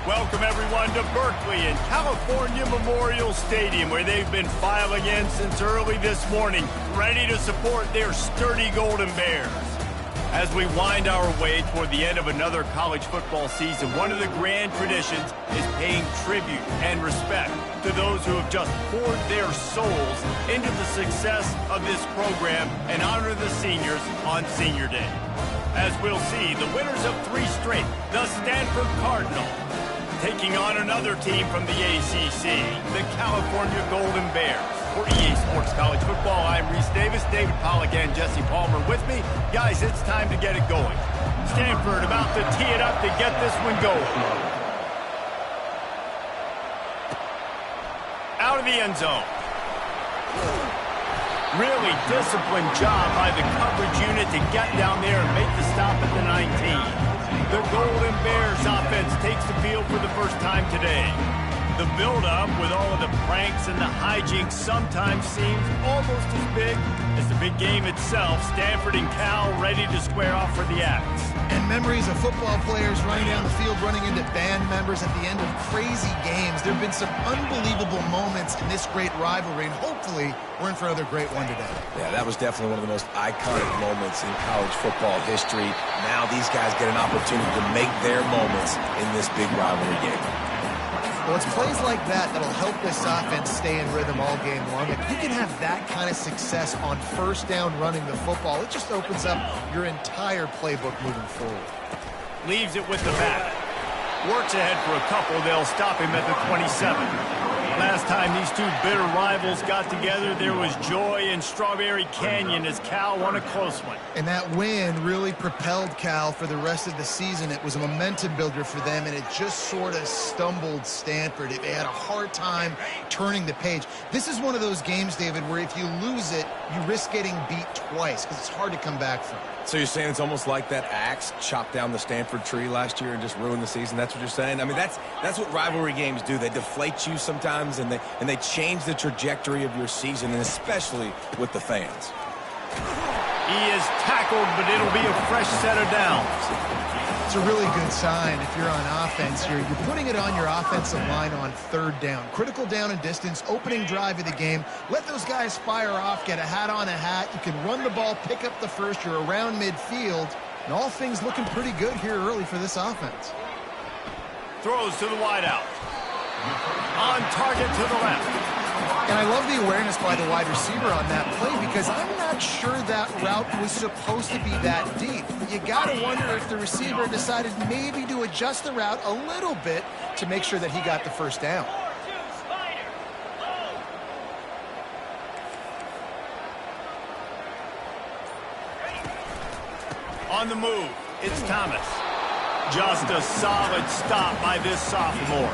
Welcome, everyone, to Berkeley and California Memorial Stadium, where they've been filing in since early this morning, ready to support their sturdy Golden Bears. As we wind our way toward the end of another college football season, one of the grand traditions is paying tribute and respect to those who have just poured their souls into the success of this program and honor the seniors on Senior Day. As we'll see, the winners of 3 straight, the Stanford Cardinals, taking on another team from the ACC, the California Golden Bears. For EA Sports College Football, I'm Reese Davis, David Pollack, and Jesse Palmer with me. Guys, it's time to get it going. Stanford about to tee it up to get this one going. Out of the end zone. Really disciplined job by the coverage unit to get down there and make the stop at the 19. The Golden Bears offense takes the field for the first time today. The build-up with all of the pranks and the hijinks sometimes seems almost as big as the big game itself. Stanford and Cal ready to square off for the Axe. And memories of football players running down the field, running into band members at the end of crazy games. There have been some unbelievable moments in this great rivalry, and hopefully we're in for another great one today. Yeah, that was definitely one of the most iconic moments in college football history. Now these guys get an opportunity to make their moments in this big rivalry game. Well, it's plays like that that'll help this offense stay in rhythm all game long. If you can have that kind of success on first down running the football, it just opens up your entire playbook moving forward. Leaves it with the back. Works ahead for a couple. They'll stop him at the 27. Last time these two bitter rivals got together, there was joy in Strawberry Canyon as Cal won a close one. And that win really propelled Cal for the rest of the season. It was a momentum builder for them, and it just sort of stumbled Stanford. They had a hard time turning the page. This is one of those games, David, where if you lose it, you risk getting beat twice because it's hard to come back from. So you're saying it's almost like that axe chopped down the Stanford tree last year and just ruined the season? That's what you're saying? I mean, that's what rivalry games do. They deflate you sometimes, and they change the trajectory of your season, and especially with the fans. He is tackled, but it'll be a fresh set of downs. It's a really good sign if you're on offense here. You're putting it on your offensive line on 3rd down. Critical down and distance, opening drive of the game. Let those guys fire off, get a hat on a hat. You can run the ball, pick up the first. You're around midfield. And all things looking pretty good here early for this offense. Throws to the wideout. On target to the left. And I love the awareness by the wide receiver on that play because I'm not sure that route was supposed to be that deep. You got to wonder if the receiver decided maybe to adjust the route a little bit to make sure that he got the first down. On the move, it's Thomas. Just a solid stop by this sophomore.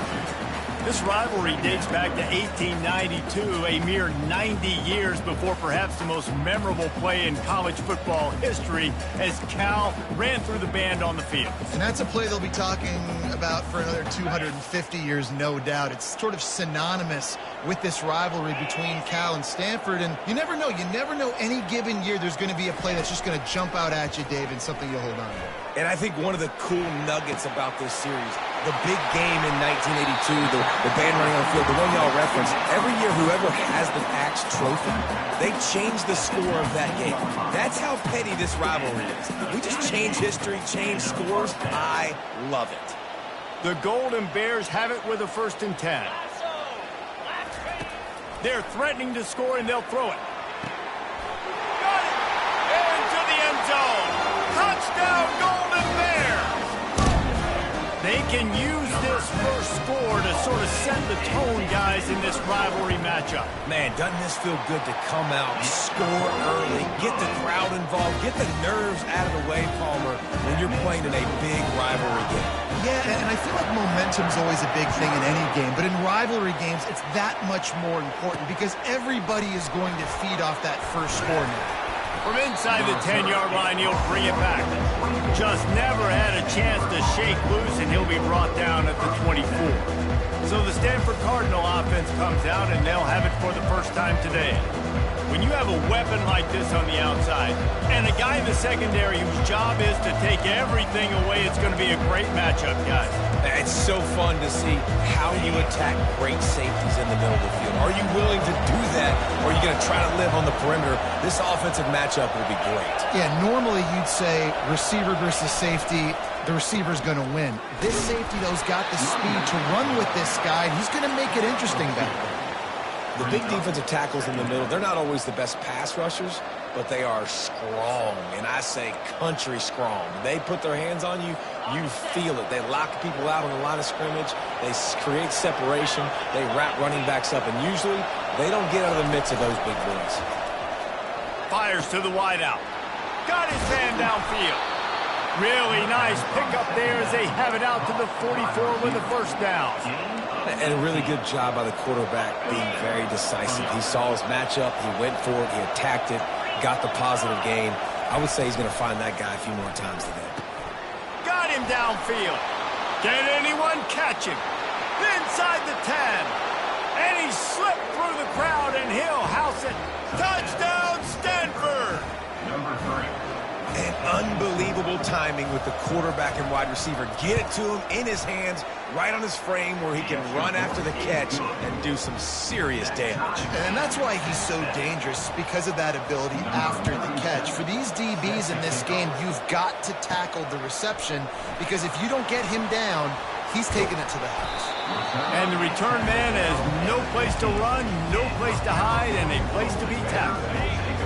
This rivalry dates back to 1892, a mere 90 years before perhaps the most memorable play in college football history as Cal ran through the band on the field. And that's a play they'll be talking about for another 250 years, no doubt. It's sort of synonymous with this rivalry between Cal and Stanford, and you never know. You never know any given year there's going to be a play that's just going to jump out at you, Dave, and something you'll hold on to. And I think one of the cool nuggets about this series, the big game in 1982, the band running on the field, the one y'all referenced, every year whoever has the Axe trophy, they change the score of that game. That's how petty this rivalry is. We just change history, change scores. I love it. The Golden Bears have it with a 1st and 10. They're threatening to score, and they'll throw it. Got it! Into the end zone. Touchdown, Golden Bears! They can use this first score to sort of set the tone, guys, in this rivalry matchup. Man, doesn't this feel good to come out, score early, get the crowd involved, get the nerves out of the way, Palmer, when you're playing in a big rivalry game? Yeah, and I feel like momentum's always a big thing in any game, but in rivalry games, it's that much more important because everybody is going to feed off that first score now. From inside the 10-yard line, he'll bring it back. Just never had a chance to shake loose, and he'll be brought down at the 24. So the Stanford Cardinal offense comes out, and they'll have it for the first time today. when you have a weapon like this on the outside and a guy in the secondary whose job is to take everything away, it's going to be a great matchup, guys. It's so fun to see how you attack great safeties in the middle of the field. Are you willing to do that, or are you going to try to live on the perimeter? This offensive matchup will be great. Yeah, normally you'd say receiver versus safety, the receiver's going to win. This safety, though, has got the speed to run with this guy, and he's going to make it interesting back there. The big defensive tackles in the middle, they're not always the best pass rushers, but they are strong, and I say country strong. They put their hands on you, you feel it. They lock people out on the line of scrimmage. They create separation. They wrap running backs up, and usually they don't get out of the midst of those big boys. Fires to the wideout. Got his man downfield. Really nice pickup there as they have it out to the 44 with the first down. And a really good job by the quarterback being very decisive. He saw his matchup. He went for it. He attacked it. Got the positive gain. I would say he's going to find that guy a few more times today. Got him downfield. Can anyone catch him? Inside the 10. And he slipped through the crowd, and he'll house it. Touchdown, Stanford. Number 3. And unbelievable timing with the quarterback and wide receiver. Get it to him in his hands, right on his frame where he can run after the catch and do some serious damage. And that's why he's so dangerous, because of that ability after the catch. For these DBs in this game, you've got to tackle the reception, because if you don't get him down, he's taking it to the house. And the return man has no place to run, no place to hide, and a place to be tackled.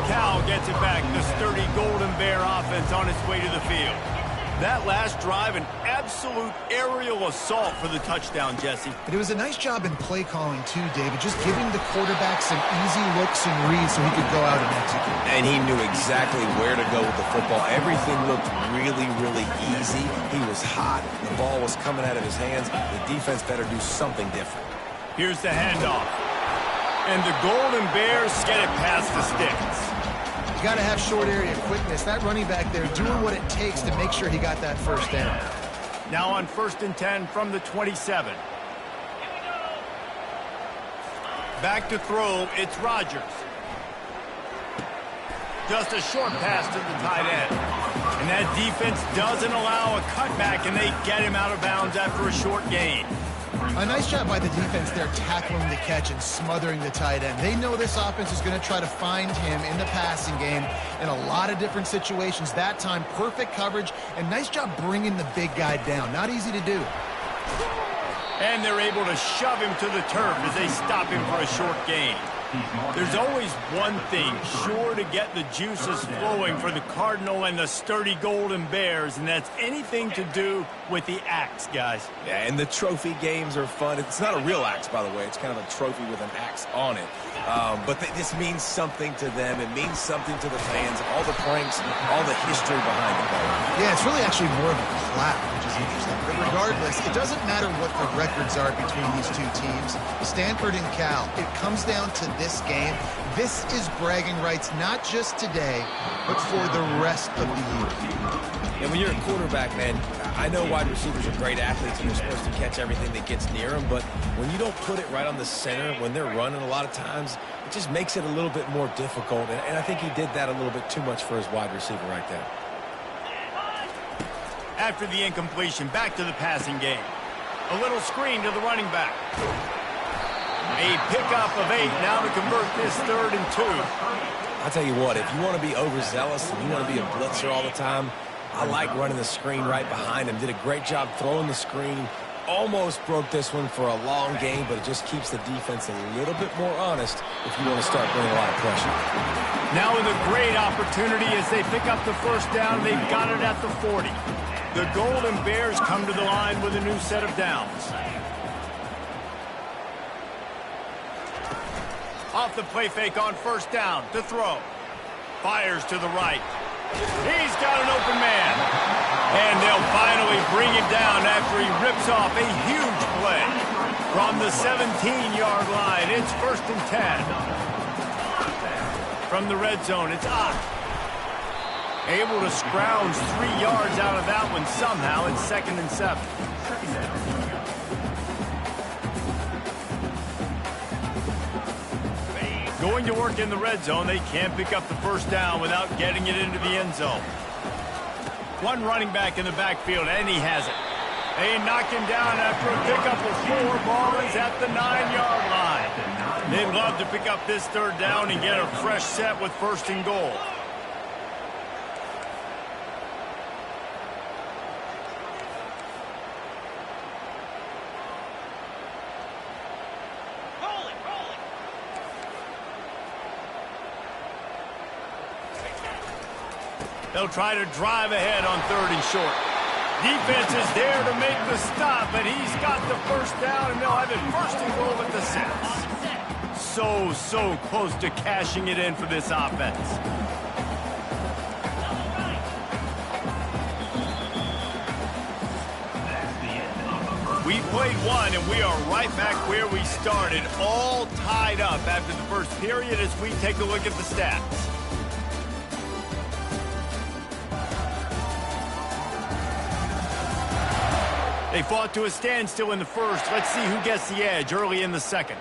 Cal gets it back. The sturdy Golden Bear offense on its way to the field. That last drive, an absolute aerial assault for the touchdown, Jesse. But it was a nice job in play calling, too, David, just giving the quarterback some easy looks and reads so he could go out and execute. And he knew exactly where to go with the football. Everything looked really, really easy. He was hot. The ball was coming out of his hands. The defense better do something different. Here's the handoff. And the Golden Bears get it past the sticks. You got to have short area quickness. That running back there doing what it takes to make sure he got that first down. Now on 1st and 10 from the 27. Back to throw, it's Rodgers. Just a short pass to the tight end. And that defense doesn't allow a cutback, and they get him out of bounds after a short gain. A nice job by the defense there, tackling the catch and smothering the tight end. They know this offense is going to try to find him in the passing game in a lot of different situations. That time, perfect coverage, and nice job bringing the big guy down. Not easy to do. And they're able to shove him to the turf as they stop him for a short gain. There's always one thing sure to get the juices flowing for the Cardinal and the sturdy Golden Bears, and that's anything to do with the axe, guys. Yeah, and the trophy games are fun. It's not a real axe, by the way. It's kind of a trophy with an axe on it. But this means something to them. It means something to the fans. All the pranks, all the history behind it. Yeah, it's really actually more of a clap, which is interesting. But regardless, it doesn't matter what the records are between these two teams. Stanford and Cal, it comes down to this game. This is bragging rights, not just today, but for the rest of the year. And when you're a quarterback, man, I know wide receivers are great athletes and they're supposed to catch everything that gets near them, but when you don't put it right on the center, when they're running a lot of times, it just makes it a little bit more difficult. And I think he did that a little bit too much for his wide receiver right there. After the incompletion, back to the passing game. A little screen to the running back. A pickup of 8 now to convert this 3rd and 2. I'll tell you what, if you want to be overzealous and you want to be a blitzer all the time, I like running the screen right behind him. Did a great job throwing the screen. Almost broke this one for a long game, but it just keeps the defense a little bit more honest if you want to start bringing a lot of pressure. Now with a great opportunity as they pick up the first down. They've got it at the 40. The Golden Bears come to the line with a new set of downs. Off the play fake on first down to throw. Fires to the right. He's got an open man. And they'll finally bring him down after he rips off a huge play. From the 17-yard line, it's 1st and 10. From the red zone, it's Ncaa. Able to scrounge 3 yards out of that one somehow. It's 2nd and 7. Going to work in the red zone, they can't pick up the first down without getting it into the end zone. One running back in the backfield, and he has it. They knock him down after a pickup of 4. Ball is at the 9-yard line. They'd love to pick up this third down and get a fresh set with first and goal. They'll try to drive ahead on 3rd and short. Defense is there to make the stop, but he's got the first down, and they'll have it first and goal at the 6. So close to cashing it in for this offense. We played one, and we are right back where we started, all tied up after the first period as we take a look at the stats. They fought to a standstill in the first. Let's see who gets the edge early in the second.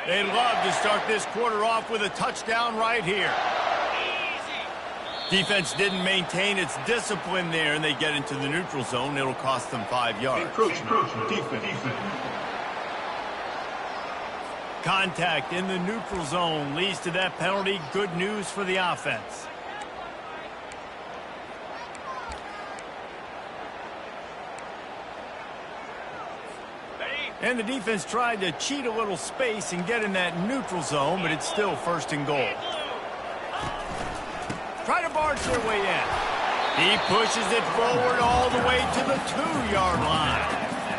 They'd love to start this quarter off with a touchdown right here. Defense didn't maintain its discipline there, and they get into the neutral zone. It'll cost them 5 yards. Defense. Contact in the neutral zone leads to that penalty. Good news for the offense. And the defense tried to cheat a little space and get in that neutral zone, but it's still first and goal. Try to barge their way in. He pushes it forward all the way to the 2-yard line.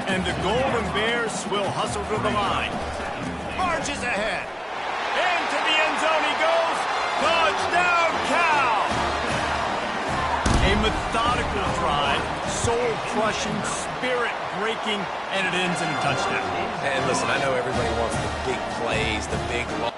And the Golden Bears will hustle to the line. Marches ahead. Into the end zone he goes. Touchdown, Cal! A methodical drive, soul-crushing, spirit-breaking, and it ends in a touchdown. And listen, I know everybody wants the big plays, the big long.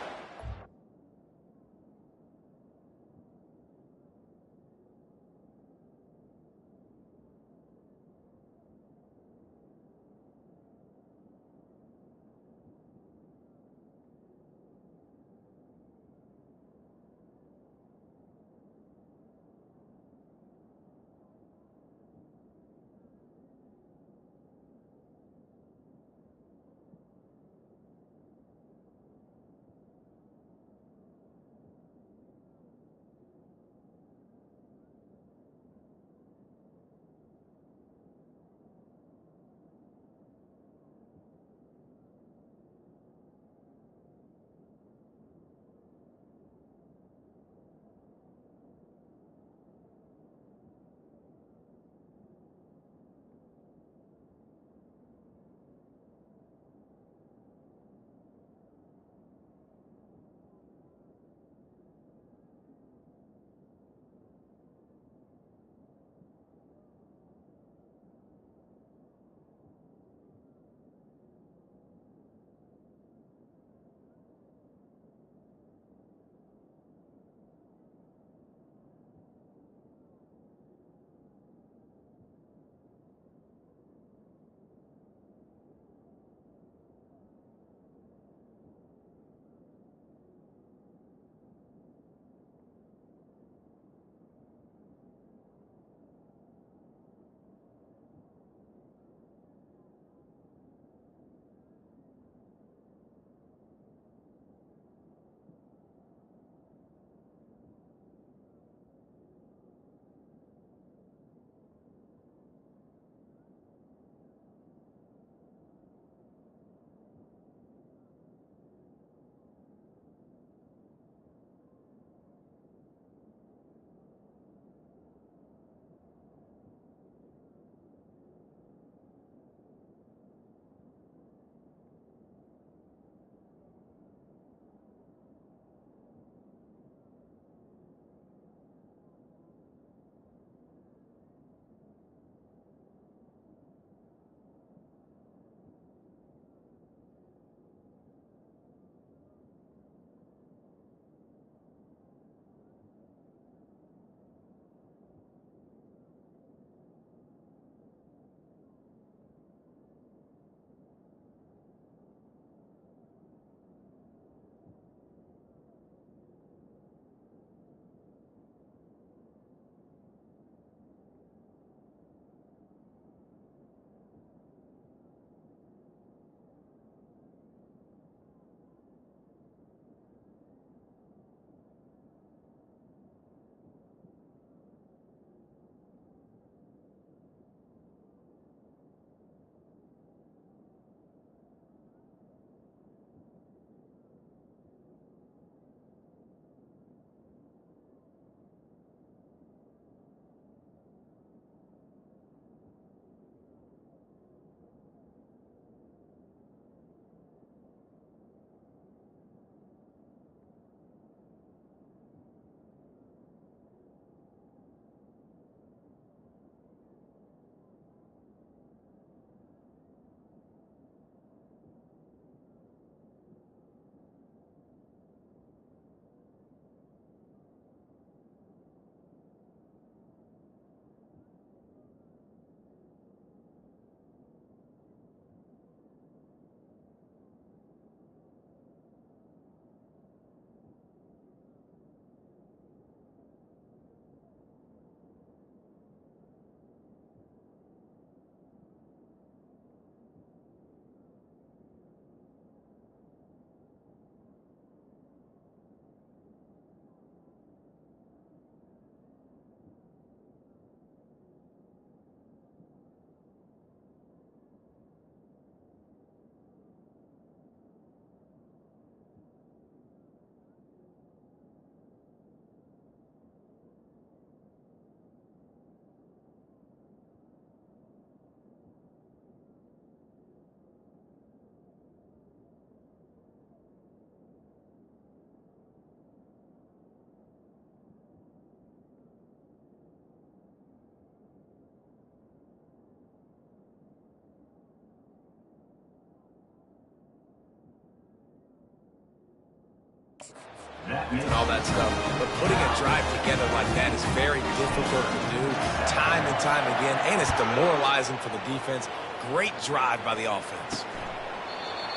and all that stuff. But putting a drive together like that is very difficult to do time and time again, and it's demoralizing for the defense. Great drive by the offense.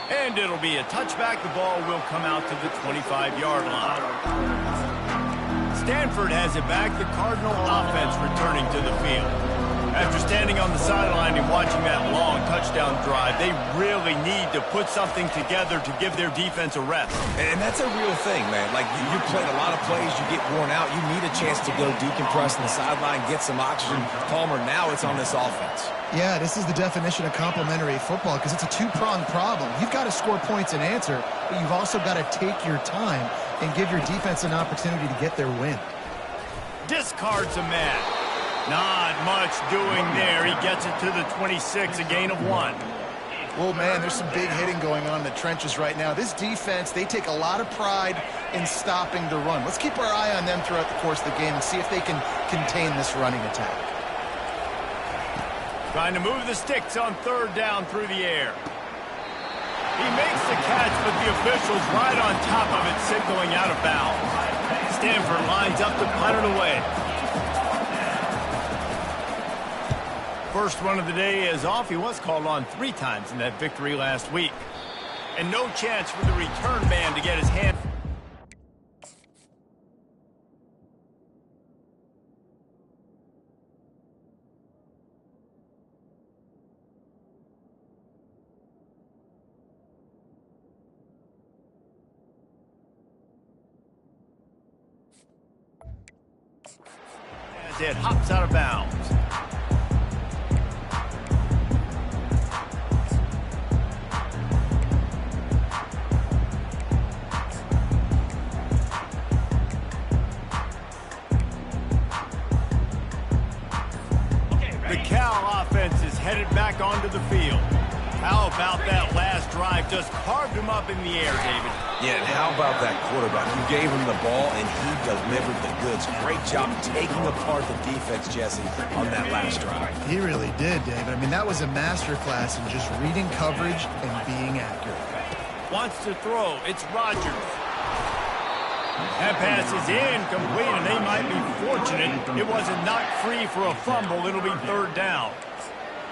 And it'll be a touchback. The ball will come out to the 25-yard line. Stanford has it back. The Cardinal offense returning to the field. After standing on the sideline and watching that long touchdown drive, they really need to put something together to give their defense a rest. And that's a real thing, man. Like, you played a lot of plays, you get worn out, you need a chance to go decompress on the sideline, get some oxygen. Palmer, now it's on this offense. Yeah, this is the definition of complementary football because it's a two-pronged problem. You've got to score points and answer, but you've also got to take your time and give your defense an opportunity to get their win. Discards a man. Not much doing there. He gets it to the 26, a gain of 1. Well, man, there's some big hitting going on in the trenches right now. This defense, they take a lot of pride in stopping the run. Let's keep our eye on them throughout the course of the game and see if they can contain this running attack. Trying to move the sticks on 3rd down through the air. He makes the catch, but the official's right on top of it, signaling out of bounds. Stanford lines up to punt it away. First run of the day is off. He was called on 3 times in that victory last week. And no chance for the return man to get his hand. As it hops out of bounds. Headed back onto the field. How about that last drive? Just carved him up in the air, David. Yeah, and how about that quarterback? You gave him the ball, and he delivered the goods. Great job taking apart the defense, Jesse, on that last drive. He really did, David. I mean, that was a masterclass in just reading coverage and being accurate. Wants to throw. It's Rodgers. That pass is incomplete, and they might be fortunate it wasn't knocked free for a fumble. It'll be 3rd down.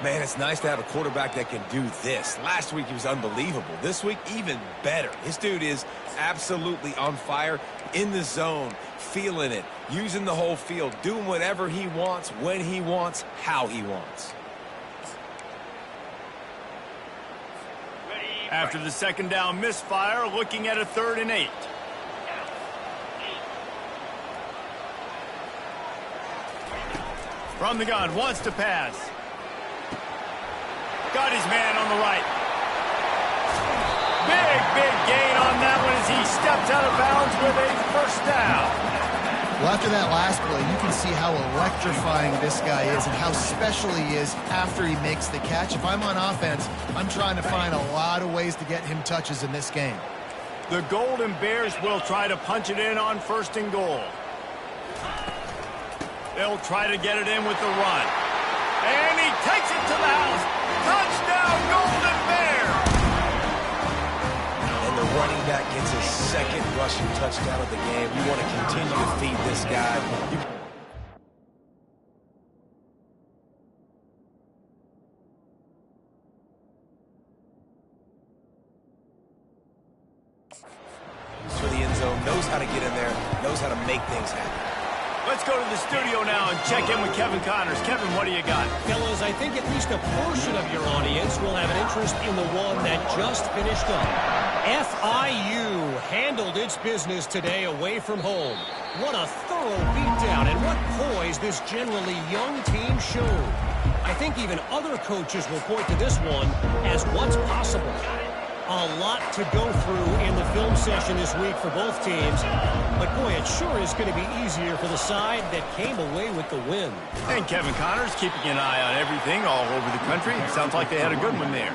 Man, it's nice to have a quarterback that can do this. Last week, he was unbelievable. This week, even better. This dude is absolutely on fire, in the zone, feeling it, using the whole field, doing whatever he wants, when he wants, how he wants. After the 2nd down misfire, looking at a 3rd and 8. From the gun, wants to pass. Got his man on the right. Big gain on that one as he steps out of bounds with a 1st down. Well, after that last play, you can see how electrifying this guy is and how special he is after he makes the catch. If I'm on offense, I'm trying to find a lot of ways to get him touches in this game. The Golden Bears will try to punch it in on 1st and goal. They'll try to get it in with the run. And he takes it to the house. Touchdown, Golden Bears! And the running back gets his 2nd rushing touchdown of the game. You want to continue to feed this guy. For the end zone, knows how to get in there, knows how to make things happen. Let's go to the studio now and check in with Kevin Connors. Kevin, what do you got? Fellas, I think at least a portion of your audience will have an interest in the one that just finished up. FIU handled its business today away from home. What a thorough beatdown and what poise this generally young team showed. I think even other coaches will point to this one as what's possible. A lot to go through in the film session this week for both teams. But, boy, it sure is going to be easier for the side that came away with the win. And Kevin Connors keeping an eye on everything all over the country. Sounds like they had a good one there.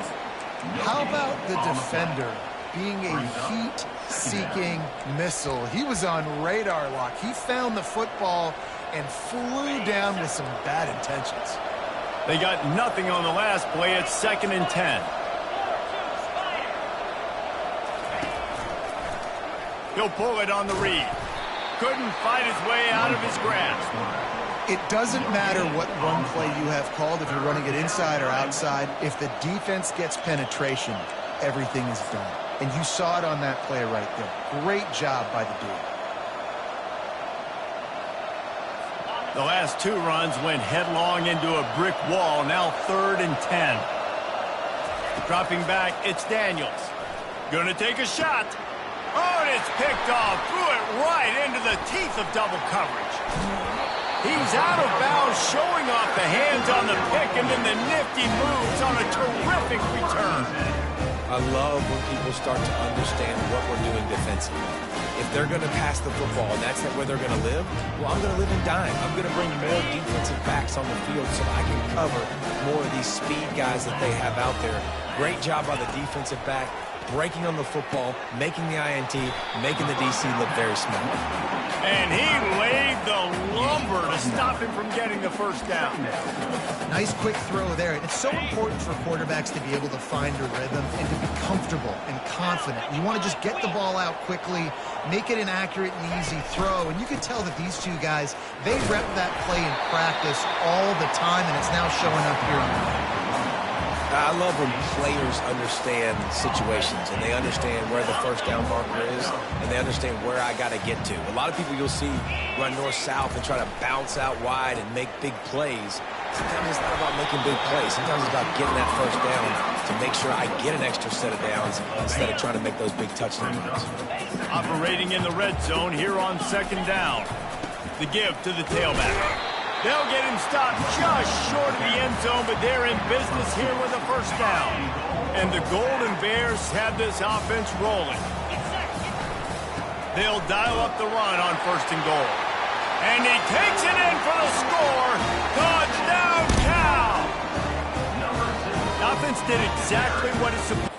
How about the defender being a heat-seeking missile? He was on radar lock. He found the football and flew down with some bad intentions. They got nothing on the last play. It's 2nd and 10. He'll pull it on the read. Couldn't fight his way out of his grasp. It doesn't matter what run play you have called, if you're running it inside or outside. If the defense gets penetration, everything is done. And you saw it on that play right there. Great job by the dude. The last 2 runs went headlong into a brick wall. Now 3rd and 10. Dropping back, it's Daniels. Gonna take a shot. Oh, and it's picked off. Threw it right into the teeth of double coverage. He's out of bounds, showing off the hands on the pick, and then the nifty moves on a terrific return. I love when people start to understand what we're doing defensively. If they're going to pass the football and that's where they're going to live, well, I'm going to live and dime. I'm going to bring more defensive backs on the field so I can cover more of these speed guys that they have out there. Great job by the defensive back, breaking on the football, making the INT, making the DC look very small. And he laid the lumber to stop him from getting the first down. Nice quick throw there. It's so important for quarterbacks to be able to find a rhythm and to be comfortable and confident. You want to just get the ball out quickly, make it an accurate and easy throw. And you can tell that these two guys, they rep that play in practice all the time, and it's now showing up here on the field. I love when players understand situations and they understand where the first down marker is and they understand where I got to get to. A lot of people you'll see run north-south and try to bounce out wide and make big plays. Sometimes it's not about making big plays. Sometimes it's about getting that first down to make sure I get an extra set of downs instead of trying to make those big touchdown runs. Operating in the red zone here on 2nd down. The give to the tailback. They'll get him stopped just short of the end zone, but they're in business here with a first down. And the Golden Bears have this offense rolling. They'll dial up the run on 1st and goal. And he takes it in for the score. Touchdown, Cal! The offense did exactly what it's supposed to.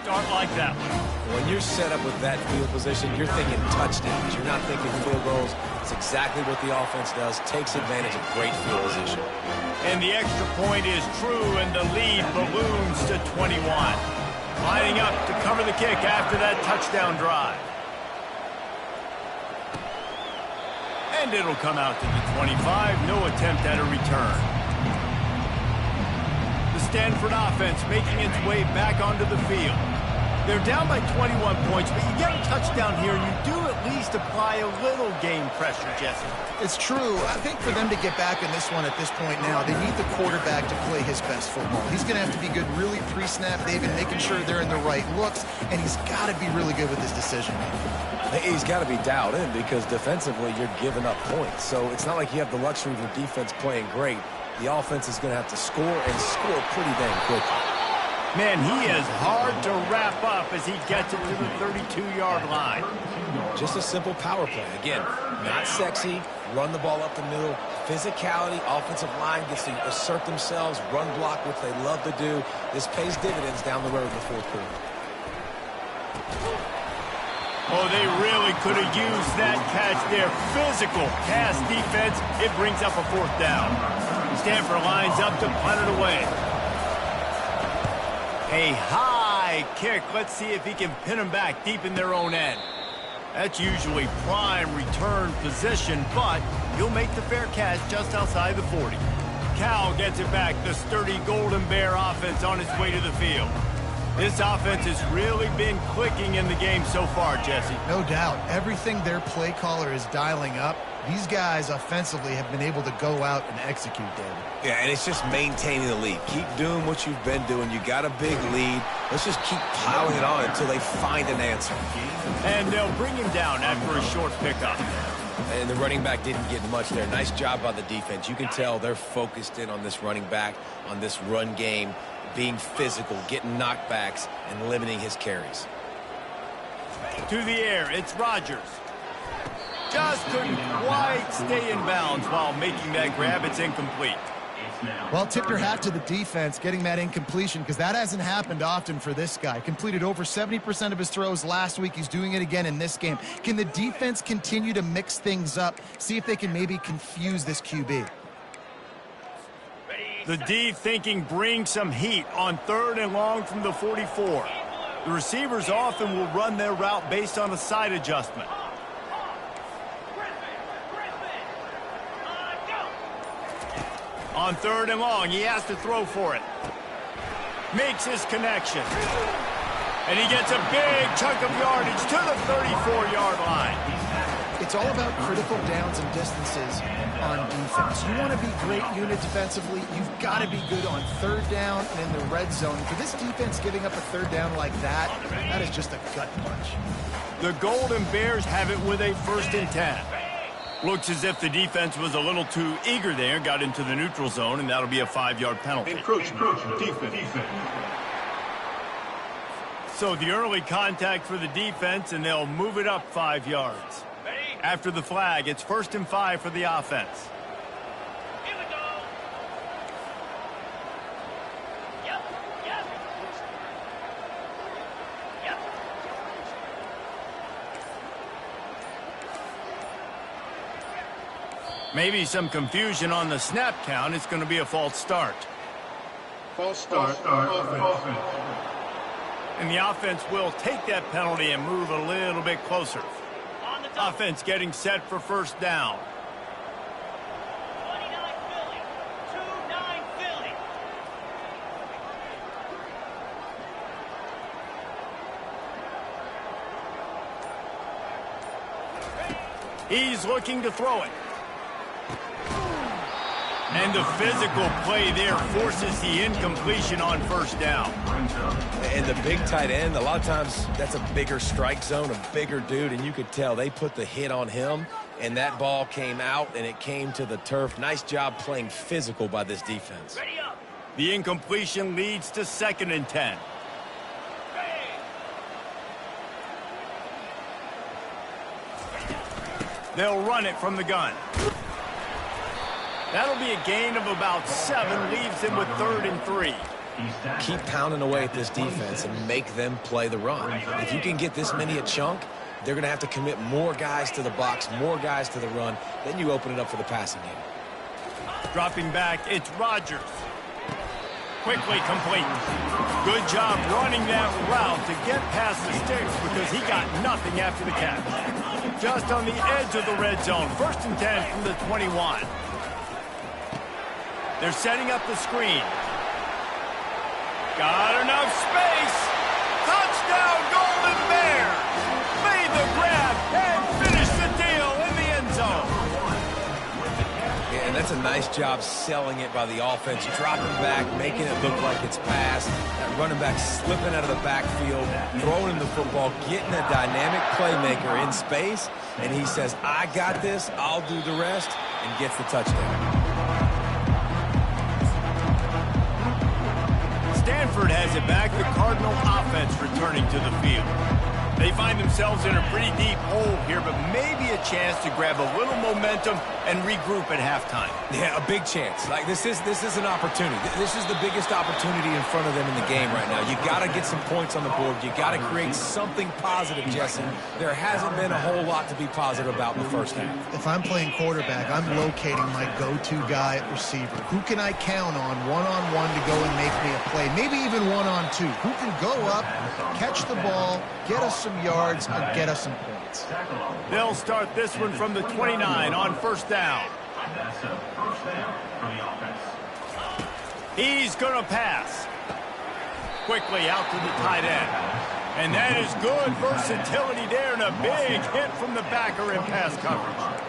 Start like that one. When you're set up with that field position, you're thinking touchdowns. You're not thinking field goals. It's exactly what the offense does. Takes advantage of great field position. And the extra point is true, and the lead balloons to 21. Lining up to cover the kick after that touchdown drive. And it'll come out to the 25. No attempt at a return. The Stanford offense making its way back onto the field. They're down by 21 points, but you get a touchdown here, and you do at least apply a little game pressure, Jesse. It's true. I think for them to get back in this one at this point now, they need the quarterback to play his best football. He's going to have to be good really pre-snap, David, making sure they're in the right looks, and he's got to be really good with his decision. He's got to be dialed in because defensively you're giving up points. So it's not like you have the luxury of your defense playing great. The offense is going to have to score and score pretty dang quickly. Man, he is hard to wrap up as he gets it to the 32-yard line. Just a simple power play. Again, not sexy, run the ball up the middle. Physicality, offensive line gets to assert themselves, run block, which they love to do. This pays dividends down the road in the fourth quarter. Oh, they really could have used that catch there. Physical pass defense. It brings up a fourth down. Stanford lines up to punt it away. A high kick. Let's see if he can pin them back deep in their own end. That's usually prime return position, but he'll make the fair catch just outside the 40. Cal gets it back. The sturdy Golden Bear offense on its way to the field. This offense has really been clicking in the game so far, Jesse. No doubt. Everything their play caller is dialing up, these guys offensively have been able to go out and execute, David. Yeah, and it's just maintaining the lead. Keep doing what you've been doing. You got a big lead. Let's just keep piling it on until they find an answer. And they'll bring him down after a short pickup. And the running back didn't get much there. Nice job by the defense. You can tell they're focused in on this running back, on this run game, being physical, getting knockbacks, and limiting his carries. To the air, it's Rodgers. Just couldn't quite stay in bounds while making that grab. It's incomplete. Well, tip your hat to the defense getting that incompletion because that hasn't happened often for this guy. Completed over 70% of his throws last week. He's doing it again in this game. Can the defense continue to mix things up? See if they can maybe confuse this QB. The D thinking bring some heat on 3rd and long from the 44. The receivers often will run their route based on a side adjustment. On 3rd and long, he has to throw for it. Makes his connection. And he gets a big chunk of yardage to the 34-yard line. It's all about critical downs and distances on defense. You want to be great unit defensively, you've got to be good on 3rd down and in the red zone. For this defense giving up a 3rd down like that, that is just a gut punch. The Golden Bears have it with a 1st and 10. Looks as if the defense was a little too eager there, got into the neutral zone, and that'll be a 5-yard penalty. Encroachment, defense. So the early contact for the defense, and they'll move it up 5 yards. After the flag, it's 1st and 5 for the offense. Here we go. Yep. Maybe some confusion on the snap count. It's going to be a false start. False start. Offense. And the offense will take that penalty and move a little bit closer. Offense getting set for 1st down. 29 Philly. 2-9 Philly. He's looking to throw it. And the physical play there forces the incompletion on 1st down. And the big tight end, a lot of times that's a bigger strike zone, a bigger dude, and you could tell they put the hit on him, and that ball came out, and it came to the turf. Nice job playing physical by this defense. Ready up. The incompletion leads to 2nd and 10. They'll run it from the gun. That'll be a gain of about 7, leaves them with 3rd and 3. Keep pounding away at this defense and make them play the run. If you can get this many a chunk, they're going to have to commit more guys to the box, more guys to the run. Then you open it up for the passing game. Dropping back, it's Rodgers. Quickly complete. Good job running that route to get past the sticks because he got nothing after the catch. Just on the edge of the red zone. 1st and 10 from the 21. They're setting up the screen. Got enough space. Touchdown, Golden Bears. Made the grab and finished the deal in the end zone. Yeah, and that's a nice job selling it by the offense. Dropping back, making it look like it's passed. That running back slipping out of the backfield, throwing him the football, getting a dynamic playmaker in space. And he says, I got this, I'll do the rest, and gets the touchdown. Stanford has it back. The Cardinal offense returning to the field. They find themselves in a pretty deep hole here, but maybe a chance to grab a little momentum and regroup at halftime. Yeah, a big chance. Like this is an opportunity. This is the biggest opportunity in front of them in the game right now. You got to get some points on the board. You got to create something positive, Jesse. There hasn't been a whole lot to be positive about in the first half. If I'm playing quarterback, I'm locating my go-to guy at receiver. Who can I count on one-on-one to go and make me a play? Maybe even one-on-two. Who can go up, catch the ball, get us some yards, and get us some points. They'll start this one from the 29 on 1st down. He's going to pass. Quickly out to the tight end. And that is good versatility there and a big hit from the backer in pass coverage.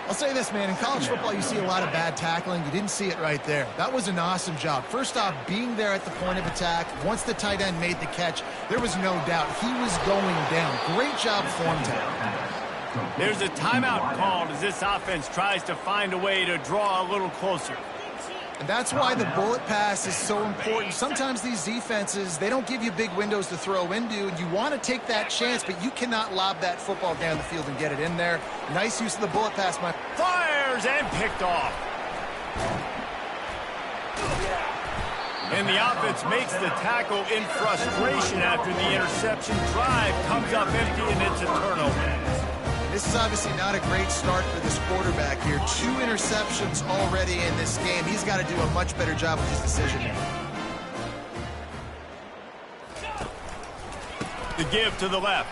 I'll say this, man. In college football, you see a lot of bad tackling. You didn't see it right there. That was an awesome job. First off, being there at the point of attack. Once the tight end made the catch, there was no doubt he was going down. Great job form down. There's a timeout called as this offense tries to find a way to draw a little closer. And that's why the bullet pass is so important. Sometimes these defenses, they don't give you big windows to throw into, and you want to take that chance, but you cannot lob that football down the field and get it in there. Nice use of the bullet pass, Mike. Fires and picked off. And the offense makes the tackle in frustration after the interception. Drive comes up empty, and it's a turnover. This is obviously not a great start for this quarterback here. 2 interceptions already in this game. He's got to do a much better job with his decision. The give to the left.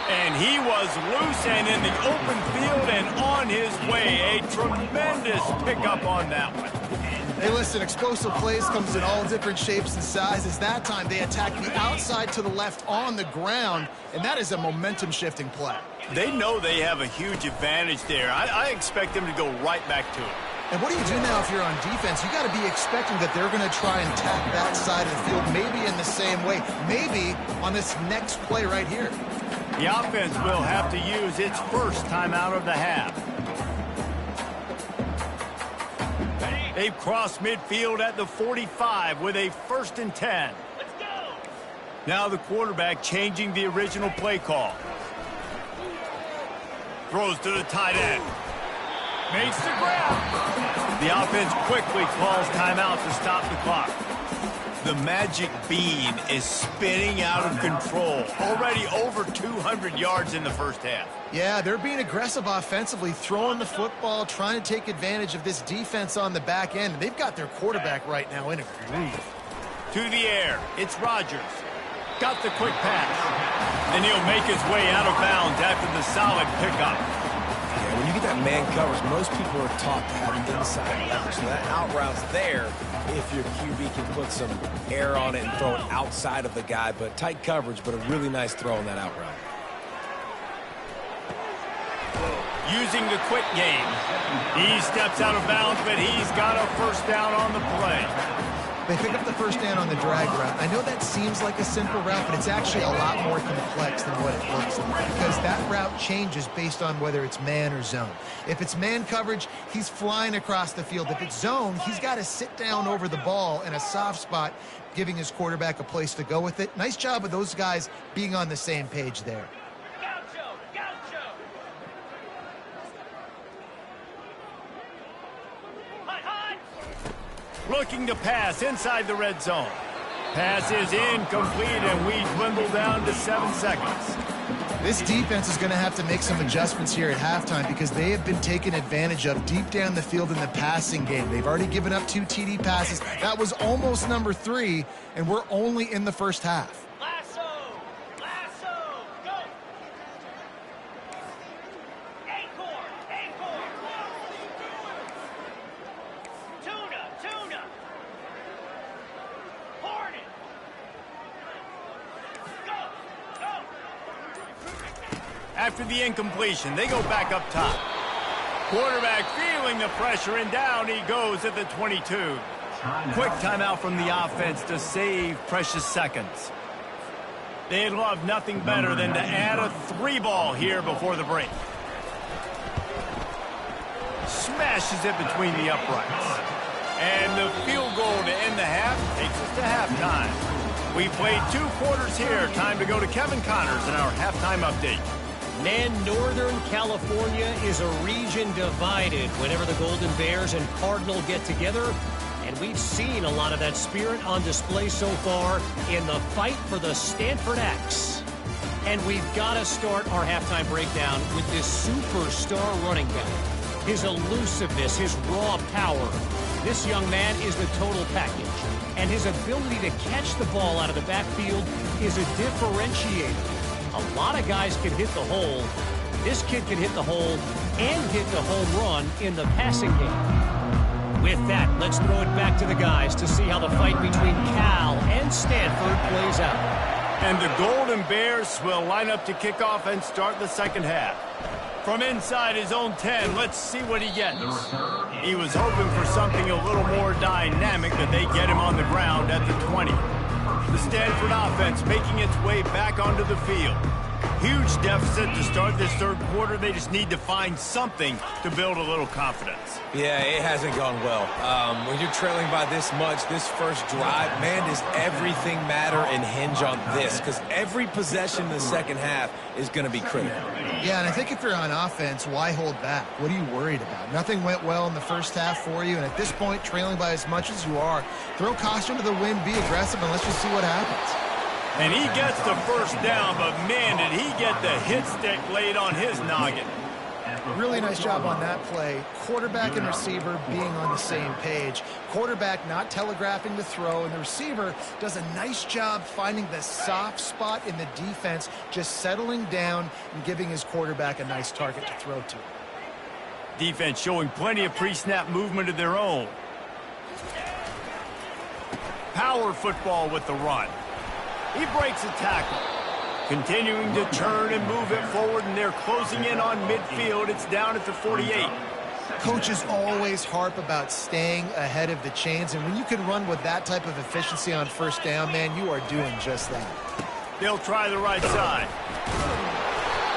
And he was loose and in the open field and on his way. A tremendous pickup on that one. Hey, listen, explosive plays comes in all different shapes and sizes. That time they attack the outside to the left on the ground, and that is a momentum-shifting play. They know they have a huge advantage there. I expect them to go right back to it. And what do you do now if you're on defense? You got to be expecting that they're going to try and attack that side of the field, maybe in the same way, maybe on this next play right here. The offense will have to use its first timeout of the half. They've crossed midfield at the 45 with a 1st and 10. Let's go. Now the quarterback changing the original play call. Throws to the tight end. Makes the grab. The offense quickly calls timeout to stop the clock. The magic bean is spinning out of control. Already over 200 yards in the first half. Yeah, they're being aggressive offensively, throwing the football, trying to take advantage of this defense on the back end. They've got their quarterback right now in a groove. To the air, it's Rodgers. Got the quick pass. And he'll make his way out of bounds after the solid pickup. Yeah, when you get that man coverage, most people are taught to have inside leverage. So that out route's there if your QB can put some air on it and throw it outside of the guy. But tight coverage, but a really nice throw on that out route. Using the quick game. He steps out of bounds, but he's got a 1st down on the play. They pick up the 1st down on the drag route. I know that seems like a simple route, but it's actually a lot more complex than what it looks like because that route changes based on whether it's man or zone. If it's man coverage, he's flying across the field. If it's zone, he's got to sit down over the ball in a soft spot, giving his quarterback a place to go with it. Nice job of those guys being on the same page there. Gaucho, gaucho. Hot, hot. looking to pass inside the red zone. Pass is incomplete, and we dwindle down to 7 seconds. This defense is going to have to make some adjustments here at halftime because they have been taken advantage of deep down the field in the passing game. They've already given up 2 TD passes. That was almost number 3, and we're only in the first half. Lasso! Lasso! Go! Acorn! Acorn! Tuna! Tuna! Hornet! Go! Go! After the incompletion, they go back up top. Quarterback feeling the pressure, and down he goes at the 22. Quick timeout from the offense to save precious seconds. They'd love nothing better than to add a 3-ball here before the break. Smashes it between the uprights. And the field goal to end the half takes us to halftime. We played 2 quarters here. Time to go to Kevin Connors in our halftime update. Man, Northern California is a region divided whenever the Golden Bears and Cardinal get together. And we've seen a lot of that spirit on display so far in the fight for the Stanford Axe. And we've got to start our halftime breakdown with this superstar running back. His elusiveness, his raw power. This young man is the total package. And his ability to catch the ball out of the backfield is a differentiator. A lot of guys can hit the hole. This kid can hit the hole and hit the home run in the passing game. With that, let's throw it back to the guys to see how the fight between Cal and Stanford plays out. And the Golden Bears will line up to kick off and start the second half. From inside his own 10, let's see what he gets. He was hoping for something a little more dynamic, but they get him on the ground at the 20. The Stanford offense making its way back onto the field. Huge deficit to start this third quarter. They just need to find something to build a little confidence. Yeah, it hasn't gone well. When you're trailing by this much, this first drive, man, does everything matter and hinge on this? Because every possession in the second half is going to be critical. Yeah, and I think if you're on offense, why hold back? What are you worried about? Nothing went well in the first half for you, and at this point, trailing by as much as you are, throw caution to the wind, be aggressive, and let's just see what happens. And he gets the first down, but man, did he get the hit stick laid on his noggin. Really nice job on that play. Quarterback and receiver being on the same page. Quarterback not telegraphing the throw, and the receiver does a nice job finding the soft spot in the defense, just settling down and giving his quarterback a nice target to throw to. Defense showing plenty of pre-snap movement of their own. Power football with the run. He breaks a tackle. Continuing to turn and move it forward, and they're closing in on midfield. It's down at the 48. Coaches always harp about staying ahead of the chains, and when you can run with that type of efficiency on first down, man, you are doing just that. They'll try the right side.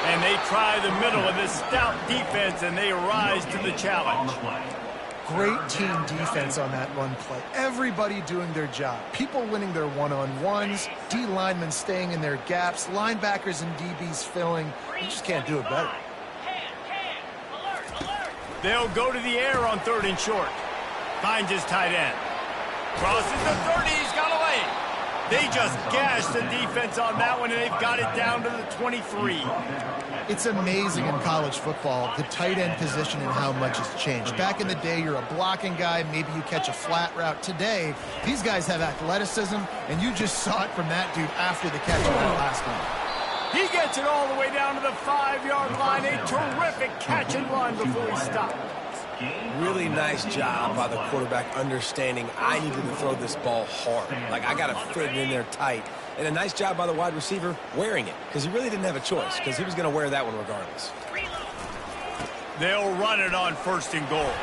And they try the middle of this stout defense, and they rise to the challenge. Great team defense on that run play. Everybody doing their job. People winning their one-on-ones, D linemen staying in their gaps, linebackers and DBs filling. You just can't do it better. Alert! Alert! They'll go to the air on 3rd and short. Finds his tight end. Crosses the 30. He's got away. They just gashed the defense on that one, and they've got it down to the 23. It's amazing in college football, the tight end position and how much has changed. Back in the day, you're a blocking guy, maybe you catch a flat route. Today, these guys have athleticism, and you just saw it from that dude after the catch of that last one. He gets it all the way down to the 5-yard line. A terrific catch and run before he stopped. Really nice job by the quarterback understanding I needed to throw this ball hard. Like, I got to fit it in there tight. And a nice job by the wide receiver wearing it, because he really didn't have a choice, because he was going to wear that one regardless. They'll run it on 1st and goal.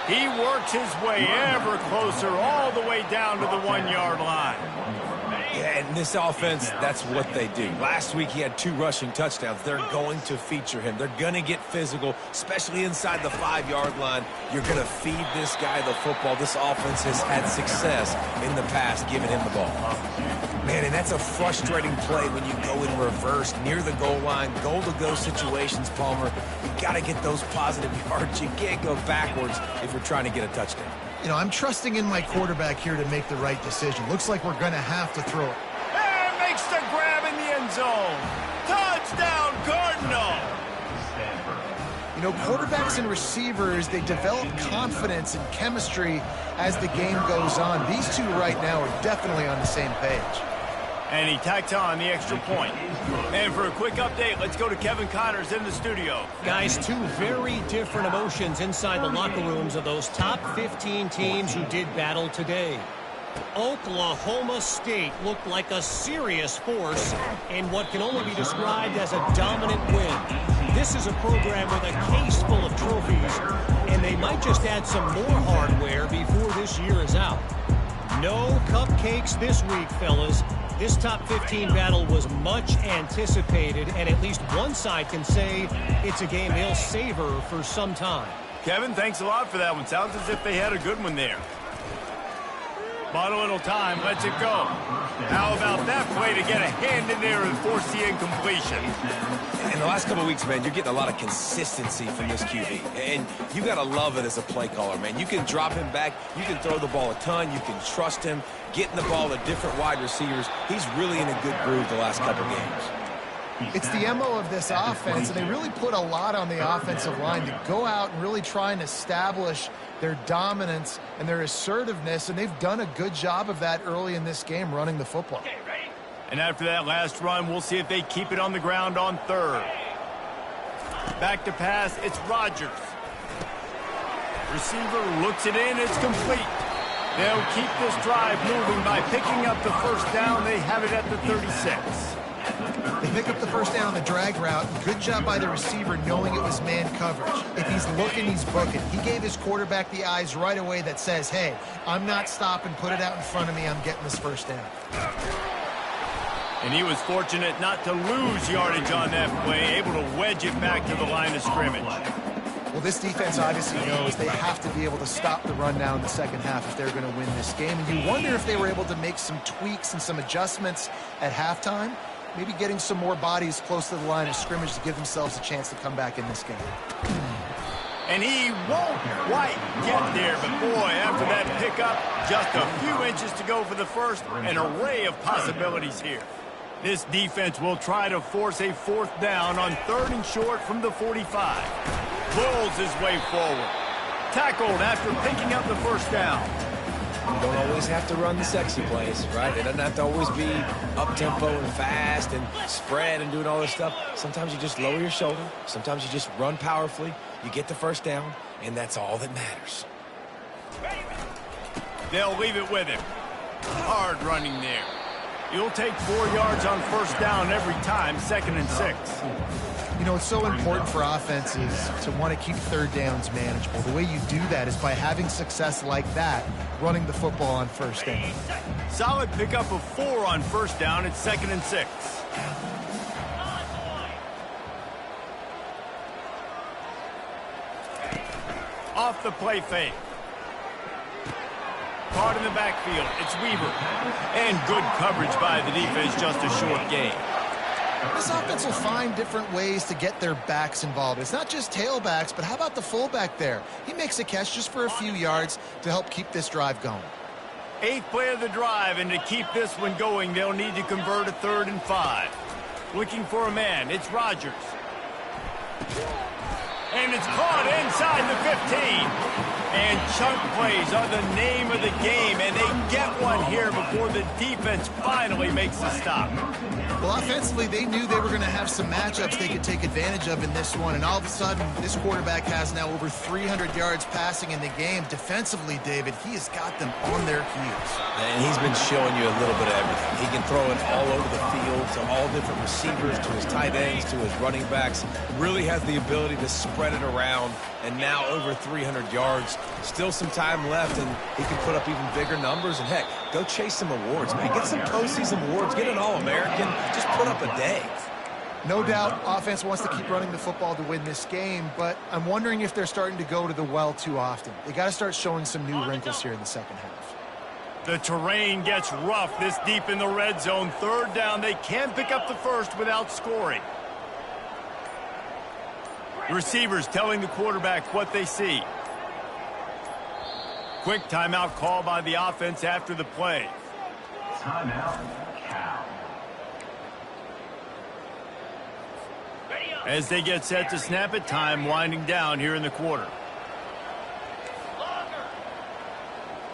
He works his way ever closer all the way down to the 1-yard line. Yeah, and this offense, that's what they do. Last week he had 2 rushing touchdowns. They're going to feature him. They're going to get physical, especially inside the 5-yard line. You're going to feed this guy the football. This offense has had success in the past giving him the ball. Man, and that's a frustrating play when you go in reverse near the goal line, goal-to-go situations, Palmer. You got to get those positive yards. You can't go backwards if you're trying to get a touchdown. You know, I'm trusting in my quarterback here to make the right decision. Looks like we're going to have to throw it. And makes the grab in the end zone. Touchdown, Cardinals. You know, quarterbacks and receivers, they develop confidence and chemistry as the game goes on. These two right now are definitely on the same page. And he tacks on the extra point. And for a quick update, let's go to Kevin Connors in the studio. Guys, two very different emotions inside the locker rooms of those top 15 teams who did battle today. Oklahoma State looked like a serious force in what can only be described as a dominant win. This is a program with a case full of trophies, and they might just add some more hardware before this year is out. No cupcakes this week, fellas. This top 15 battle was much anticipated, and at least one side can say it's a game they'll savor for some time. Kevin, thanks a lot for that one. Sounds as if they had a good one there. Bought a little time, lets it go. How about that play to get a hand in there and force the incompletion? In the last couple of weeks, man, you're getting a lot of consistency from this QB. And you got to love it as a play caller, man. You can drop him back. You can throw the ball a ton. You can trust him. Getting the ball to different wide receivers. He's really in a good groove the last couple of games. It's the MO of this offense, and they really put a lot on the offensive line to go out and really try and establish their dominance and their assertiveness, and they've done a good job of that early in this game running the football. And after that last run, we'll see if they keep it on the ground on third. Back to pass, it's Rodgers. Receiver looks it in, it's complete. They'll keep this drive moving by picking up the first down. They have it at the 36. They pick up the first down on the drag route. Good job by the receiver knowing it was man coverage. If he's looking, he's booking. He gave his quarterback the eyes right away that says, hey, I'm not stopping, put it out in front of me, I'm getting this first down. And he was fortunate not to lose yardage on that play, able to wedge it back to the line of scrimmage. Well, this defense obviously knows they have to be able to stop the run down in the second half if they're going to win this game. And you wonder if they were able to make some tweaks and some adjustments at halftime, maybe getting some more bodies close to the line of scrimmage to give themselves a chance to come back in this game. And he won't quite get there, but boy, after that pickup, just a few inches to go for the first, an array of possibilities here. This defense will try to force a fourth down on third and short from the 45. Pulls his way forward. Tackled after picking up the first down. You don't always have to run the sexy plays, right? It doesn't have to always be up-tempo and fast and spread and doing all this stuff. Sometimes you just lower your shoulder. Sometimes you just run powerfully. You get the first down, and that's all that matters. They'll leave it with him. Hard running there. You'll take 4 yards on first down every time, 2nd and 6. You know, it's so important for offenses to want to keep third downs manageable. The way you do that is by having success like that, running the football on first down. Solid pickup of 4 on first down. It's 2nd and 6. Off the play fake. Caught in the backfield. It's Weaver. And good coverage by the defense, just a short gain. This offense will find different ways to get their backs involved. It's not just tailbacks, but how about the fullback there? He makes a catch just for a few yards to help keep this drive going. 8th play of the drive, and to keep this one going, they'll need to convert a 3rd and 5. Looking for a man. It's Rodgers. And it's caught inside the 15. And chunk plays are the name of the game, and they get one here before the defense finally makes the stop. Well, offensively, they knew they were going to have some matchups they could take advantage of in this one, and all of a sudden, this quarterback has now over 300 yards passing in the game. Defensively, David, he has got them on their heels. And he's been showing you a little bit of everything. He can throw it all over the field to all different receivers, to his tight ends, to his running backs. Really has the ability to spread it around, and now over 300 yards. Still some time left, and he can put up even bigger numbers. And, heck, go chase some awards, man. Get some postseason awards. Get an All-American. Just put up a day. No doubt, offense wants to keep running the football to win this game, but I'm wondering if they're starting to go to the well too often. They got to start showing some new wrinkles here in the second half. The terrain gets rough this deep in the red zone. 3rd down. They can't pick up the first without scoring. Receivers telling the quarterback what they see. Quick timeout call by the offense after the play. Timeout, Cal. Ready up. As they get set to snap it, time winding down here in the quarter. Longer.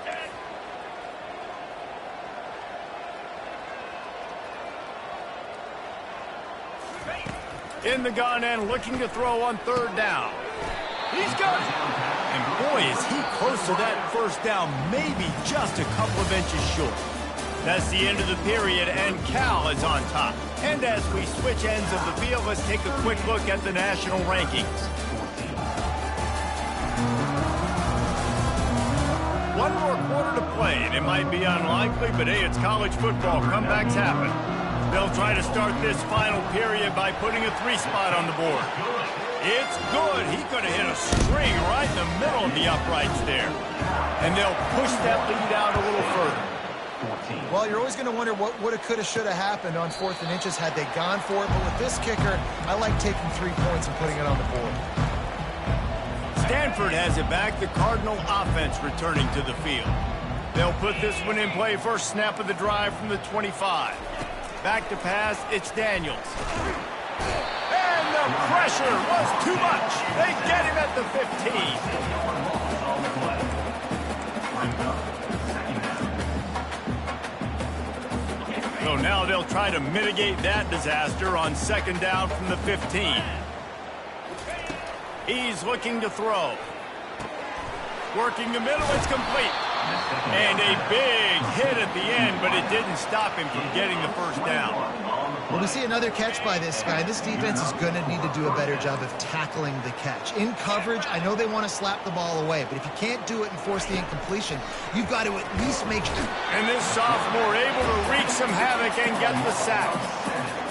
Set. Ready. In the gun and looking to throw on third down. He's got it. And boy, is he close to that first down, maybe just a couple of inches short. That's the end of the period, and Cal is on top. And as we switch ends of the field, let's take a quick look at the national rankings. One more quarter to play, and it might be unlikely, but hey, it's college football. Comebacks happen. They'll try to start this final period by putting a 3 spot on the board. It's good. He could have hit a string right in the middle of the uprights there. And they'll push that lead out a little further. Well, you're always going to wonder what woulda, coulda, shoulda happened on 4th and inches had they gone for it. But with this kicker, I like taking 3 points and putting it on the board. Stanford has it back. The Cardinal offense returning to the field. They'll put this one in play. First snap of the drive from the 25. Back to pass, it's Daniels. And the pressure was too much. They get him at the 15. So now they'll try to mitigate that disaster on 2nd down from the 15. He's looking to throw. Working the middle, it's complete. And a big hit at the end, but it didn't stop him from getting the first down. Well, we see another catch by this guy. This defense is going to need to do a better job of tackling the catch. In coverage, I know they want to slap the ball away, but if you can't do it and force the incompletion, you've got to at least make sure. And this sophomore able to wreak some havoc and get the sack.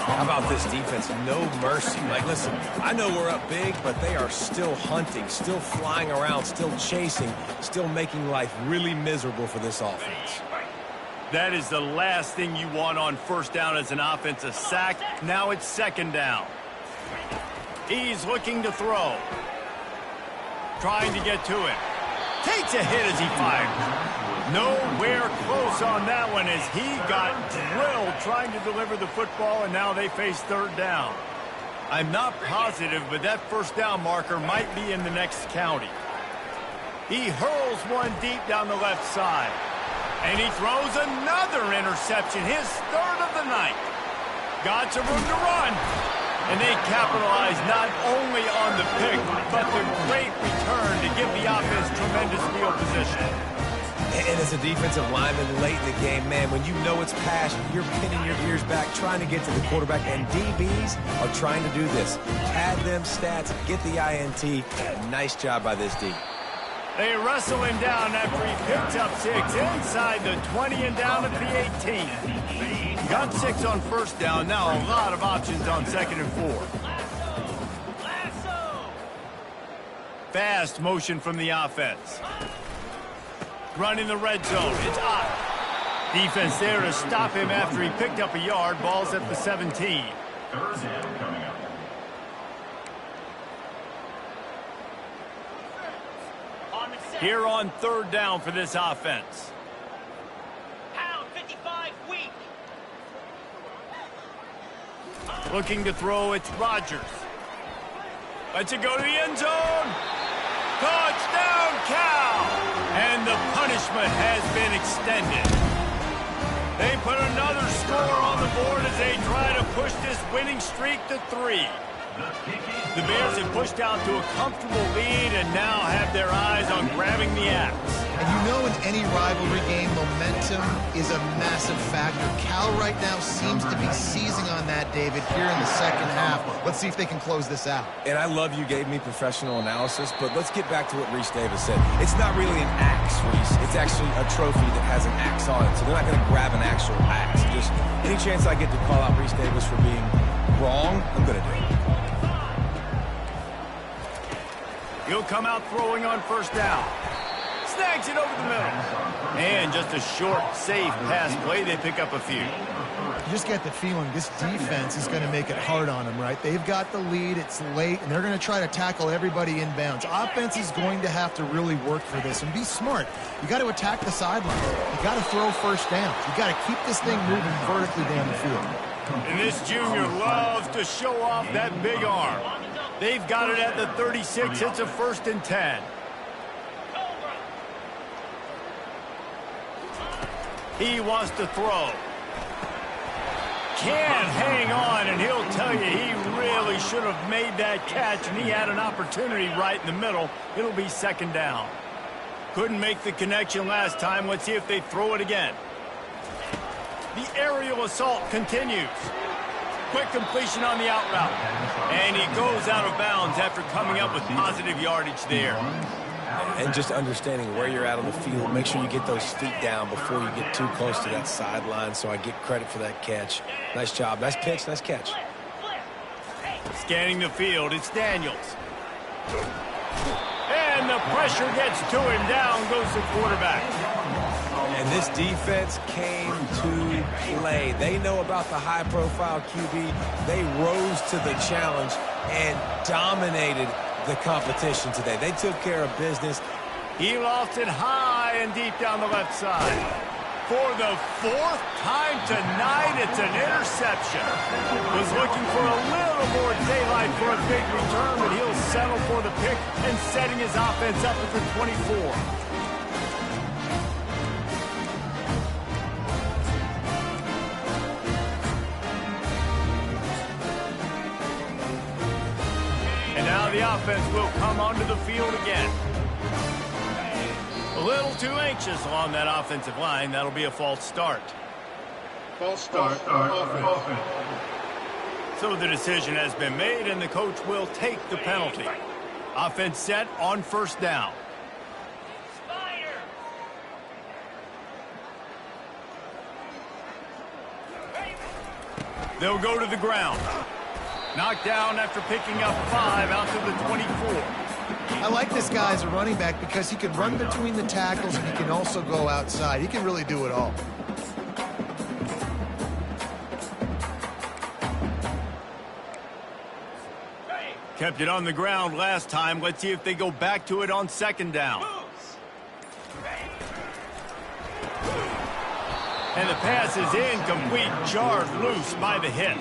How about this defense? No mercy. Like, listen, I know we're up big, but they are still hunting, still flying around, still chasing, still making life really miserable for this offense. That is the last thing you want on 1st down as an offense, a sack. Now it's 2nd down. He's looking to throw. Trying to get to it. Takes a hit as he fires. Nowhere close on that one as he got drilled trying to deliver the football, and now they face 3rd down. I'm not positive, but that 1st down marker might be in the next county. He hurls one deep down the left side. And he throws another interception, his 3rd of the night. Got some room to run. And they capitalize not only on the pick, but the great return to give the offense tremendous field position. And as a defensive lineman late in the game, man, when you know it's passed, you're pinning your ears back, trying to get to the quarterback, and DBs are trying to do this. Pad them stats, get the INT. Nice job by this D. They wrestle him down after he picks up 6 inside the 20 and down at the 18. Got 6 on 1st down. Now a lot of options on 2nd and 4. Lasso. Fast motion from the offense. Running the red zone. It's Ncaa. Defense there to stop him after he picked up a yard. Ball's at the 17. 3rd down coming up. Here on 3rd down for this offense. Pound 55 weak. Looking to throw, it's Rodgers. Lets it go to the end zone. Touchdown, Cal! And the punishment has been extended. They put another score on the board as they try to push this winning streak to 3. The Bears have pushed out to a comfortable lead and now have their eyes on grabbing the axe. And you know in any rivalry game, momentum is a massive factor. Cal right now seems to be seizing on that, David, here in the 2nd half. Let's see if they can close this out. And I love you gave me professional analysis, but let's get back to what Reese Davis said. It's not really an axe, Reese. It's actually a trophy that has an axe on it. So they're not going to grab an actual axe. Just any chance I get to call out Reese Davis for being wrong, I'm going to do it. He'll come out throwing on 1st down. Snags it over the middle. And just a short, safe pass play, they pick up a few. You just get the feeling this defense is going to make it hard on them, right? They've got the lead, it's late, and they're going to try to tackle everybody inbounds. Offense is going to have to really work for this and be smart. You got to attack the sidelines. You got to throw first downs. You got to keep this thing moving vertically down the field. And this junior loves to show off that big arm. They've got it at the 36. It's a 1st and 10. He wants to throw. Can't hang on, and he'll tell you he really should have made that catch, and he had an opportunity right in the middle. It'll be 2nd down. Couldn't make the connection last time. Let's see if they throw it again. The aerial assault continues. Quick completion on the out route. And he goes out of bounds after coming up with positive yardage there. And just understanding where you're at on the field, make sure you get those feet down before you get too close to that sideline, so I get credit for that catch. Nice job. Nice pitch. Nice catch. Scanning the field, it's Daniels. And the pressure gets to him. Down goes the quarterback. And this defense came to play. They know about the high-profile QB. They rose to the challenge and dominated the competition today. They took care of business. He lost it high and deep down the left side. For the 4th time tonight, it's an interception. Was looking for a little more daylight for a big return, but he'll settle for the pick and setting his offense up at the 24. And now the offense will come onto the field again. A little too anxious along that offensive line. That'll be a false start. False start. Offense. So the decision has been made, and the coach will take the penalty. Offense set on 1st down. They'll go to the ground. Knocked down after picking up 5 out to the 24. I like this guy as a running back because he can run between the tackles and he can also go outside. He can really do it all. Kept it on the ground last time. Let's see if they go back to it on 2nd down. And the pass is incomplete, jarred loose by the hit.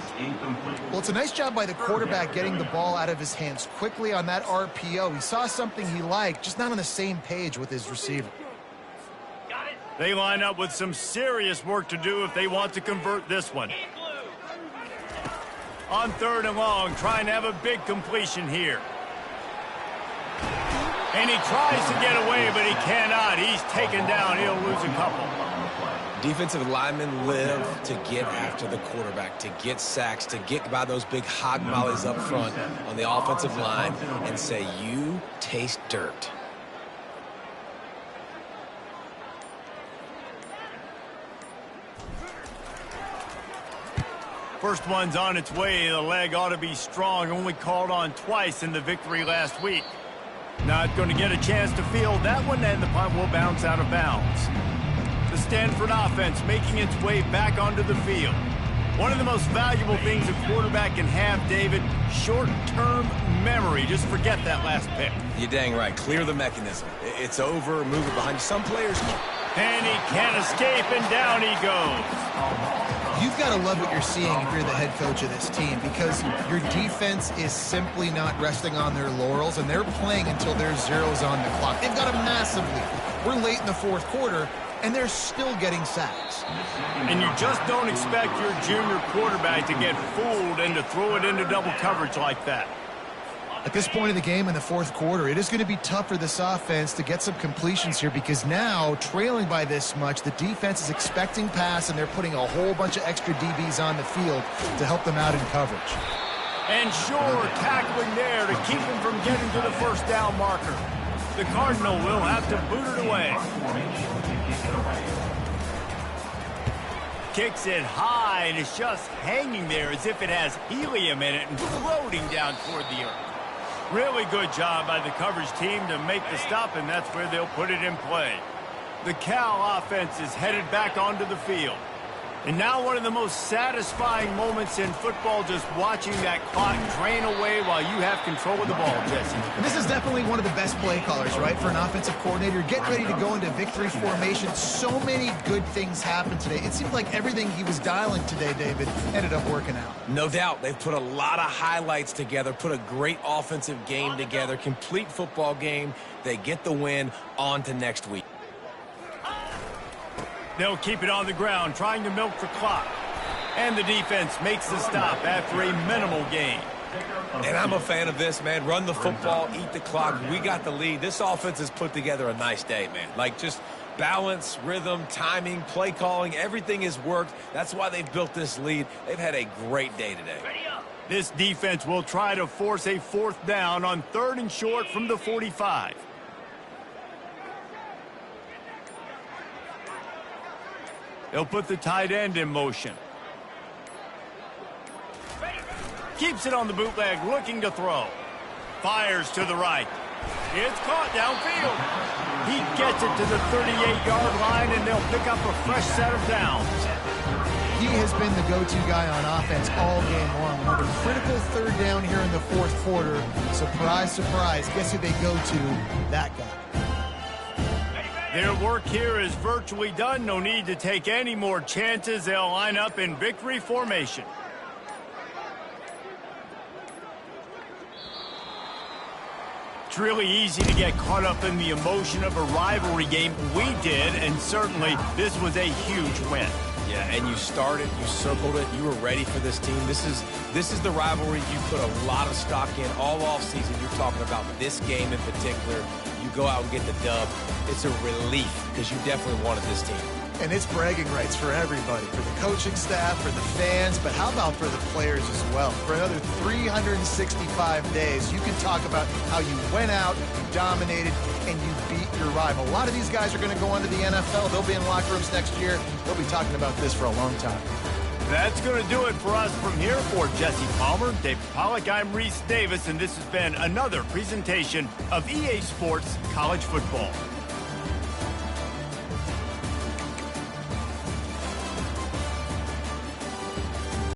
Well, it's a nice job by the quarterback getting the ball out of his hands quickly on that RPO. He saw something he liked, just not on the same page with his receiver. They line up with some serious work to do if they want to convert this one. On 3rd and long, trying to have a big completion here. And he tries to get away, but he cannot. He's taken down. He'll lose a couple. Defensive linemen live to get after the quarterback, to get sacks, to get by those big hog mollies up front on the offensive line and say, you taste dirt. First one's on its way. The leg ought to be strong. Only called on twice in the victory last week. Not going to get a chance to field that one, and the punt will bounce out of bounds. The Stanford offense making its way back onto the field. One of the most valuable things a quarterback can have, David, short-term memory. Just forget that last pick. You're dang right. Clear the mechanism. It's over. Move it behind you. Some players... And he can't escape, and down he goes. You've got to love what you're seeing if you're the head coach of this team, because your defense is simply not resting on their laurels, and they're playing until there's zeros on the clock. They've got a massive lead. We're late in the 4th quarter, and they're still getting sacks. And you just don't expect your junior quarterback to get fooled and to throw it into double coverage like that. At this point in the game in the 4th quarter, it is going to be tough for this offense to get some completions here, because now, trailing by this much, the defense is expecting pass, and they're putting a whole bunch of extra DBs on the field to help them out in coverage. And sure, tackling there to keep him from getting to the 1st down marker. The Cardinal will have to boot it away. Kicks it high, and it's just hanging there as if it has helium in it and floating down toward the earth. Really good job by the coverage team to make the stop, and that's where they'll put it in play. The Cal offense is headed back onto the field. And now one of the most satisfying moments in football, just watching that clock drain away while you have control of the ball, Jesse. This is definitely one of the best play callers, right, for an offensive coordinator. Get ready to go into victory formation. So many good things happened today. It seemed like everything he was dialing today, David, ended up working out. No doubt. They've put a lot of highlights together, put a great offensive game together, complete football game. They get the win. On to next week. They'll keep it on the ground, trying to milk the clock. And the defense makes the stop after a minimal gain. And I'm a fan of this, man. Run the football, eat the clock. We got the lead. This offense has put together a nice day, man. Like, just balance, rhythm, timing, play calling, everything has worked. That's why they've built this lead. They've had a great day today. This defense will try to force a 4th down on 3rd and short from the 45. They'll put the tight end in motion. Keeps it on the bootleg, looking to throw. Fires to the right. It's caught downfield. He gets it to the 38-yard line, and they'll pick up a fresh set of downs. He has been the go-to guy on offense all game long. Another critical 3rd down here in the 4th quarter. Surprise, surprise. Guess who they go to? That guy. Their work here is virtually done. No need to take any more chances. They'll line up in victory formation. It's really easy to get caught up in the emotion of a rivalry game. We did, and certainly this was a huge win. Yeah, and you started, you circled it, you were ready for this team. This is the rivalry you put a lot of stock in all offseason. You're talking about this game in particular. You go out and get the dub. It's a relief because you definitely wanted this team. And it's bragging rights for everybody, for the coaching staff, for the fans, but how about for the players as well? For another 365 days, you can talk about how you went out, you dominated, and you beat your rival. A lot of these guys are going to go on to the NFL. They'll be in locker rooms next year. They'll be talking about this for a long time. That's going to do it for us from here. For Jesse Palmer, David Pollack, I'm Reese Davis, and this has been another presentation of EA Sports College Football.